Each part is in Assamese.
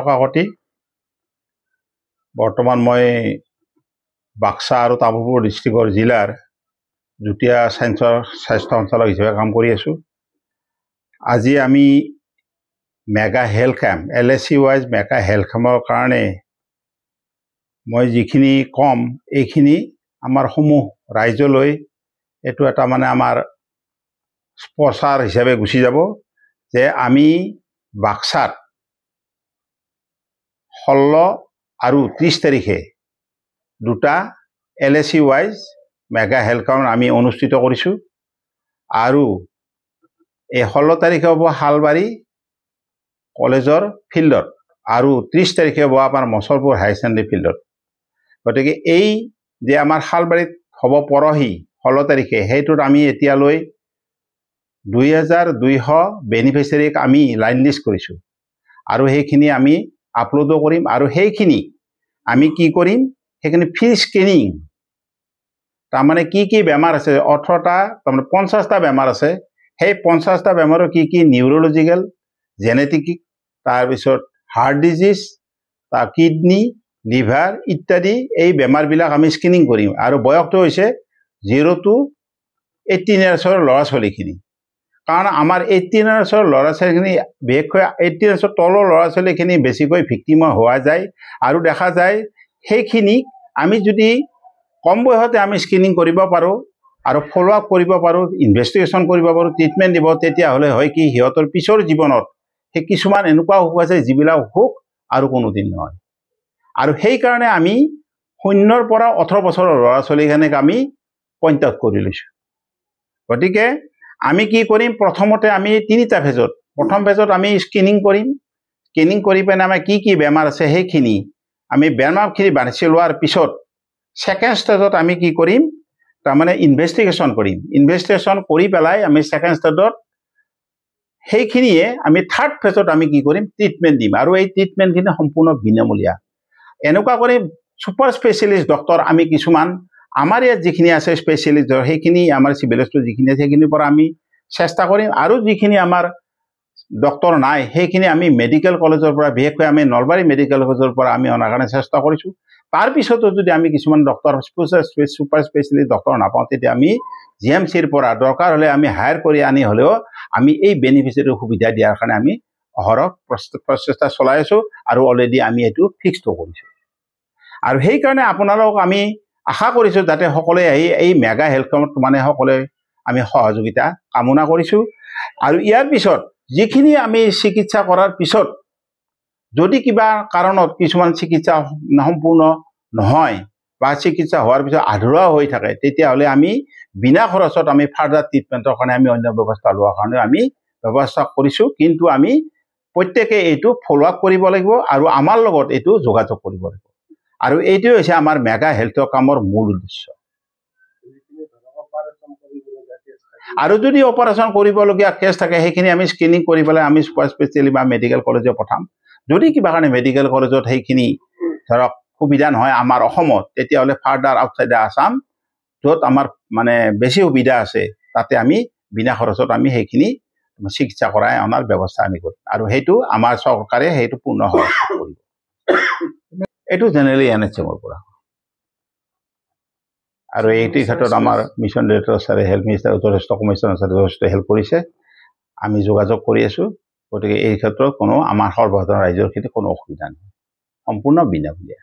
কাকতি বৰ্তমান মই বাক্সা আৰু তামুলপুৰ ডিষ্ট্ৰিক্টৰ জিলাৰ যুটীয়া স্বাস্থ্য সঞ্চালক হিচাপে কাম কৰি আছোঁ। আজি আমি mega health camp LSC wise mega health কেম্পৰ কাৰণে মই যিখিনি কম এইখিনি আমাৰ সমূহ ৰাইজলৈ এইটো এটা মানে আমাৰ প্ৰচাৰ হিচাপে গুচি যাব যে আমি বাক্সাত 16 আৰু 30 তাৰিখে দুটা LSC wise mega health camp আমি অনুষ্ঠিত কৰিছোঁ আৰু এই 16 তাৰিখে হ'ব হালবাৰী কলেজৰ ফিল্ডত আৰু 30 তাৰিখে হ'ব আমাৰ মছলপুৰ হাই ছেকেণ্ডাৰী ফিল্ডত। গতিকে এই যে আমাৰ হালবাৰীত হ'ব পৰহি 16 তাৰিখে সেইটোত আমি এতিয়ালৈ 2200 বেনিফিচিয়াৰীক আমি লাইন লিষ্ট কৰিছোঁ আৰু সেইখিনি আমি আপলোডো কৰিম আৰু সেইখিনি আমি কি কৰিম সেইখিনি ফ্ৰী স্ক্ৰিনিং তাৰমানে কি বেমাৰ আছে 18টা তাৰমানে 50টা বেমাৰ আছে সেই 50টা বেমাৰৰ কি নিউৰলজিকেল জেনেটিক তাৰপিছত হাৰ্ট ডিজিজ তাৰ কিডনি লিভাৰ ইত্যাদি এই বেমাৰবিলাক আমি স্ক্ৰিনিং কৰিম আৰু বয়সটো হৈছে 0 to 18 ইয়াৰ্ছৰ ল'ৰা ছোৱালীখিনি কাৰণ আমাৰ 18 ইয়াৰ্ছৰ ল'ৰা ছোৱালীখিনি বিশেষকৈ 18 ইয়াৰ্ছৰ তলৰ ল'ৰা ছোৱালীখিনি বেছিকৈ ভিক্টিম হোৱা যায় আৰু দেখা যায় সেইখিনি আমি যদি কম বয়সতে আমি স্ক্ৰিনিং কৰিব পাৰোঁ আৰু ফলো আপ কৰিব পাৰোঁ ইনভেষ্টিগেশ্যন কৰিব পাৰোঁ ট্ৰিটমেণ্ট দিব তেতিয়াহ'লে হয় কি সিহঁতৰ পিছৰ জীৱনত সেই কিছুমান এনেকুৱা হোক আছে যিবিলাক হোক আৰু কোনোদিন নহয় আৰু সেইকাৰণে আমি 0 পৰা 18 বছৰৰ ল'ৰা ছোৱালীখিনিক আমি পইণ্ট আউট কৰি লৈছোঁ। গতিকে আমি কি কৰিম প্ৰথমতে আমি 3টা ফেজত প্ৰথম ফেজত আমি স্ক্ৰিনিং কৰিম স্ক্ৰিনিং কৰি পেলাই আমাৰ কি বেমাৰ আছে সেইখিনি আমি বেমাৰখিনি বাছি লোৱাৰ পিছত ছেকেণ্ড ষ্টেজত আমি কি কৰিম তাৰমানে ইনভেষ্টিগেশ্যন কৰিম ইনভেষ্টিগেশ্যন কৰি পেলাই আমি ছেকেণ্ড ষ্টেজত সেইখিনিয়ে আমি থাৰ্ড ফেজত আমি কি কৰিম ট্ৰিটমেণ্ট দিম আৰু এই ট্ৰিটমেণ্টখিনি সম্পূৰ্ণ বিনামূলীয়া এনেকুৱা কৰি ছুপাৰ স্পেচিয়েলিষ্ট ডক্টৰ আমি কিছুমান আমাৰ ইয়াত যিখিনি আছে স্পেচিয়েলিষ্ট সেইখিনি আমাৰ চিভিলিষ্টৰ যিখিনি আছে সেইখিনিৰ পৰা আমি চেষ্টা কৰিম আৰু যিখিনি আমাৰ ডক্টৰ নাই সেইখিনি আমি মেডিকেল কলেজৰ পৰা বিশেষকৈ আমি নলবাৰী মেডিকেল কলেজৰ পৰা আমি অনাৰ কাৰণে চেষ্টা কৰিছোঁ। তাৰপিছতো যদি আমি কিছুমান ডক্টৰ ছুপাৰ স্পেচিয়েলিষ্ট ডক্টৰ নাপাওঁ তেতিয়া আমি GMCৰ পৰা দৰকাৰ হ'লে আমি হায়াৰ কৰি আনি হ'লেও আমি এই বেনিফিচিয়াৰীৰ সুবিধা দিয়াৰ কাৰণে আমি অহৰহ প্ৰচেষ্টা চলাই আছোঁ আৰু অলৰেডি আমি এইটো ফিক্সটো কৰিছোঁ আৰু সেইকাৰণে আপোনালোকক আমি আশা কৰিছোঁ যাতে সকলোৱে আহি এই মেগা হেল্থ কেম্পত মানে সকলোৱে আমি সহযোগিতা কামনা কৰিছোঁ আৰু ইয়াৰ পিছত যিখিনি আমি চিকিৎসা কৰাৰ পিছত যদি কিবা কাৰণত কিছুমান চিকিৎসা সম্পূৰ্ণ নহয় বা চিকিৎসা হোৱাৰ পিছত আধৰুৱা হৈ থাকে তেতিয়াহ'লে আমি বিনা খৰচত আমি ফাৰ্ডাৰ ট্ৰিটমেণ্টৰ কাৰণে আমি অন্য ব্যৱস্থা লোৱাৰ কাৰণে আমি ব্যৱস্থা কৰিছোঁ কিন্তু আমি প্ৰত্যেকে এইটো ফলো আপ কৰিব লাগিব আৰু আমাৰ লগত এইটো যোগাযোগ কৰিব লাগিব আৰু এইটোৱে হৈছে আমাৰ মেগা হেল্থ কামৰ মূল উদ্দেশ্য আৰু যদি অপাৰেশ্যন কৰিবলগীয়া কেছ থাকে সেইখিনি আমি স্ক্ৰিনিং কৰি পেলাই আমি ছুপাৰ স্পেচিয়েলিষ্ট বা মেডিকেল কলেজত পঠাম যদি কিবা কাৰণে মেডিকেল কলেজত সেইখিনি ধৰক সুবিধা নহয় আমাৰ অসমত তেতিয়াহ'লে ফাৰ্ডাৰ আউটছাইড আছাম য'ত আমাৰ মানে বেছি সুবিধা আছে তাতে আমি বিনা খৰচত আমি সেইখিনি চিকিৎসা কৰাই অনাৰ ব্যৱস্থা আমি কৰিম আৰু সেইটো আমাৰ চৰকাৰে সেইটো পূৰ্ণ সহযোগ কৰিব এইটো জেনেৰেলি NHMৰ পৰা আৰু এইটো ক্ষেত্ৰত আমাৰ মিছন ডাইৰেক্টৰ ছাৰে হেল্থ মিনিষ্টাৰ যথেষ্ট কমিশ্যনাৰ ছাৰে যথেষ্ট হেল্প কৰিছে আমি যোগাযোগ কৰি আছোঁ গতিকে এই ক্ষেত্ৰত কোনো আমাৰ সৰ্বসাধাৰণ ৰাইজৰ ক্ষেত্ৰত কোনো অসুবিধা নহয় সম্পূৰ্ণ বিনামূলীয়া।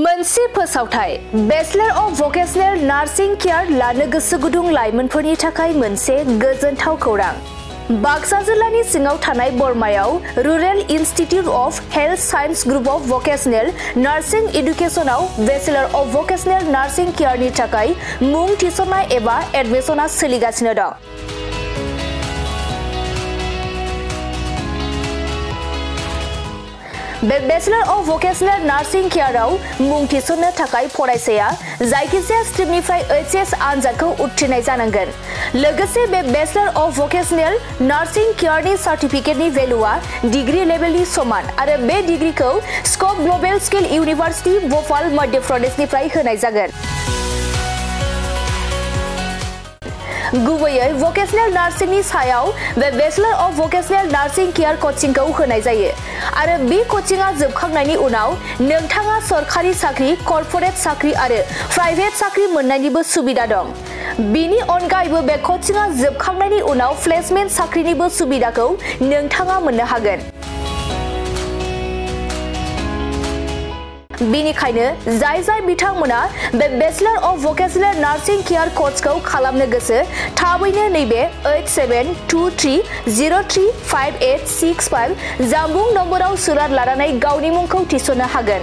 मोनसे फोसावथाय bachelor of vocational nursing care लानो गोसो गुदुं लाइमोनफोरनि थाखाय मोनसे गोजोनथाव खौरां बाक्सा जिल्लानि सिङाव थानाय बरमायाव rural institute of health science group of vocational nursing एडुकेशनाव बेचलर अफ भकेशनेल नार्सिं केयारनि थाखाय मुं थिसननाय एबा एडमिशना सोलिगासिनो दं। बेचलर अफ भकेशनेल नार्सिं केयाराव मुं थिसननो थाखाय फरायसाया जायखिजाया स्ट्रिमनिफ्राय HS आनजादखौ उथ्रिनाय जानांगोन लोगोसे बे bachelor of vocational nursing केयारनि सार्टिफिकेटनि भेलुआ degree लेभेलनि समान आरो बे डिग्रीखौ स्कप ग्लबेल स्किल इउनिभार्सिटी भोपाल मध्य प्रदेशनिफ्राय होनाय जागोन। गुबैयै भकेशनेल नार्सिंनि सायाव बे bachelor of vocational nursing care कचिंखौ होनाय जायो आरो बे कचिंआ जोबखांनायनि उनाव नोंथाङा सरखारि साख्रि, कर्परेट साख्रि आरो प्राइभेट साख्रि मोननायनिबो सुबिदा दं। बिनि अनगायैबो बे कचिंआ जोबखांनायनि उनाव प्लेसमेन्ट साख्रिनिबो सुबिदाखौ नोंथाङा मोननो हागोन। बेनिखायनो जाय बिथांमोना बे bachelor of vocational nursing care कर्सखौ खालामनो गोसो थाबैनो नैबे 8723035865 जानबुं नम्बराव सुलाद लानानै गावनि मुंखौ थिसननो हागोन।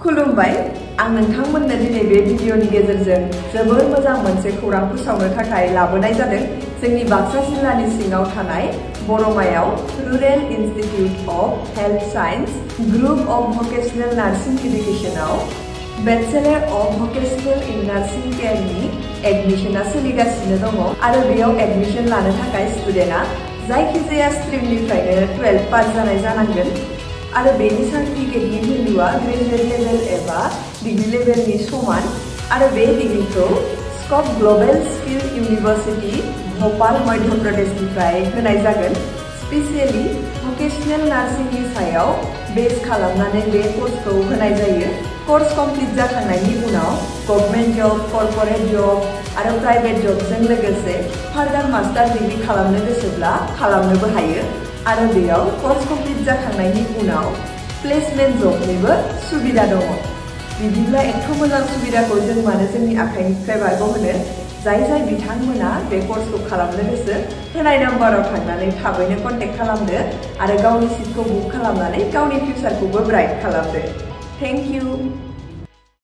खुलुमबाय, आं नोंथांमोननो दिनै बे भिडिअनि गेजेरजों जोबोर मोजां मोनसे खौरां फोसावनो थाखाय लाबोनाय जादों। जोंनि बाक्सा जिल्लानि सिङाव थानाय बरमायाव rural institute of health science group of vocational nursing एडुकेशनाव bachelor of vocational in nursing केयारनि एडमिशना सोलिगासिनो दङ आरो बेयाव एडमिशन लानो थाखाय स्टुडेन्टआ जायखिजाया स्ट्रिमनिफ्रायनो 12 पास जानाय जानांगोन आरो बेनि सार्टिफिकेटनि भेलुआ ग्रेजुएट लेभेल एबा डिग्री लेभेलनि समान आरो बे डिग्रीखौ स्कप ग्लोबल स्किल इउनिभार्सिटी भोपाल मध्य प्रदेशनिफ्राय होनाय जागोन। स्पेसियली भकेशनेल नार्सिंनि सायाव बेस खालामनानै बे कर्सखौ होनाय जायो। कर्स कमप्लिट जाखांनायनि उनाव गभर्नमेन्ट जब, कर्परेट जब आरो प्राइभेट जबजों लोगोसे फार्दार मास्टार डिग्री खालामनो गोसोब्ला खालामनोबो हायो आरो बेयाव कर्स कमप्लिट जाखांनायनि उनाव प्लेसमेन्ट जबनिबो सुबिदा दङ। बिदिब्ला एथ' मोजां सुबिदाखौ जों मानो जोंनि आखाइनिफ्राय बारग'होनो? जाय बिथांमोना बे कर्सखौ खालामनो गोसो होनाय नाम्बाराव थांनानै थाबैनो कन्टेक्ट खालामदो आरो गावनि सिटखौ बुक खालामनानै गावनि फिउचारखौबो ब्राइट खालामदो। Thank you.